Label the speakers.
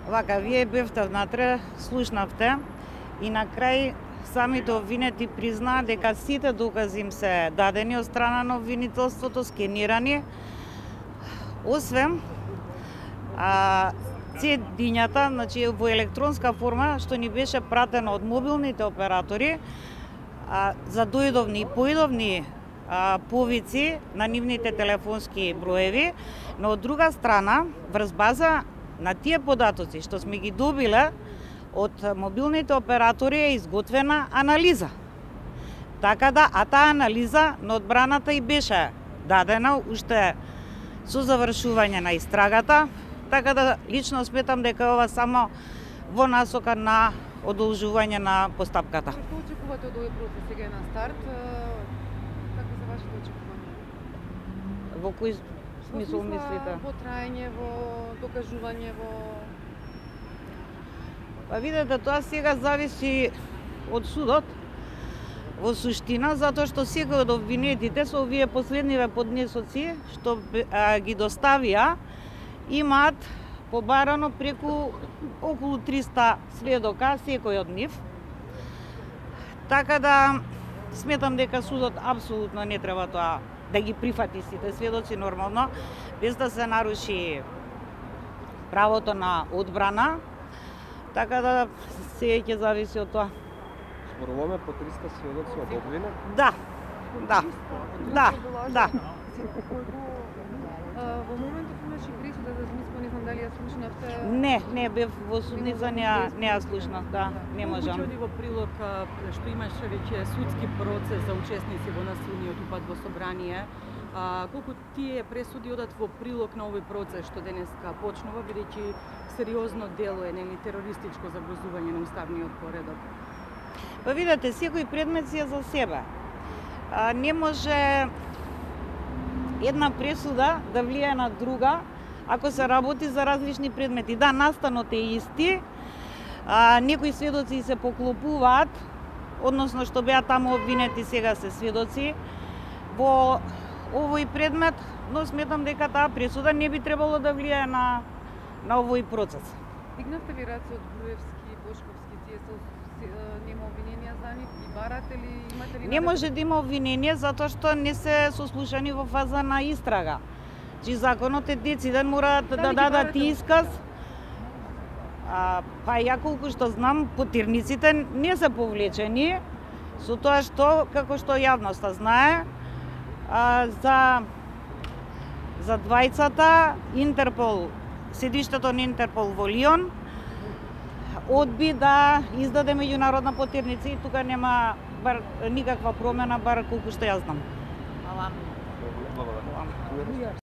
Speaker 1: Вака, вие бевте внатре, слушнавте и на крај самите обвинети признаа дека сите докази им се дадени од страна на обвинителството, скенирани, освен CD-њата, значи во електронска форма, што ни беше пратено од мобилните оператори, за дојдовни и поидовни повици на нивните телефонски броеви, но од друга страна, врз база на тие податоци што сме ги добиле од мобилните оператори е изготвена анализа. Така да, таа анализа на одбраната и беше дадена уште со завршување на истрагата, така да лично сметам дека ова само во насока на одолжување на постапката.
Speaker 2: Што очекувате од овој процес сега е на старт? Какви се вашите очекувања?
Speaker 1: Во кој смисол мислите?
Speaker 2: Во траење, во докажување, во...
Speaker 1: Па видете, тоа сега зависи од судот, во суштина, затоа што секој од обвинетите со овие последниве поднесоци што ги доставија, имаат побарано преку околу 300 сведока секој од нив. Така да сметам дека судот апсолутно не треба тоа да ги прифати сите сведоци нормално, без да се наруши правото на одбрана. Така да се ќе зависи од тоа.
Speaker 3: Зборуваме по 300 сведоци од обвинет?
Speaker 1: Да.
Speaker 2: Во моментов имаше присуда за смисла, не знам дали ја слушнавте?
Speaker 1: Не бев во судница, не ја слушнав, да, не можам.
Speaker 4: Колку во прилог што имаше веќе судски процес за учесници во насилниот упад во собрание, колку тие пресуди одат во прилог на овој процес што денеска почнува, бидејќи сериозно дело е, нели, терористичко загрозување на уставниот поредок?
Speaker 1: Па видете, секој предмет си е за себе. Не може една пресуда да влијае на друга ако се работи за различни предмети. Да, настанот е исти, некои сведоци се поклопуваат, односно што беа таму обвинети сега се сведоци во овој предмет, но сметам дека таа пресуда не би требало да влијае на овој процес.
Speaker 2: Дигнавте ви раци од Груевски, Бошковски, тие нема обвиненија за нив, ги барате ли, имате ли...
Speaker 1: Не може да има обвинение затоа што не се сослушани во фаза на истрага. Чи законот е дециден, мора да дадат исказ. Па ја колку што знам, потирниците не се повлечени, со тоа што, како што јавноста знае, за двајцата Интерпол, седиштето на Интерпол во Лион, одби да издаде меѓународна потирница и тука нема никаква промена, бар колку што ја знам.
Speaker 3: Благодарам.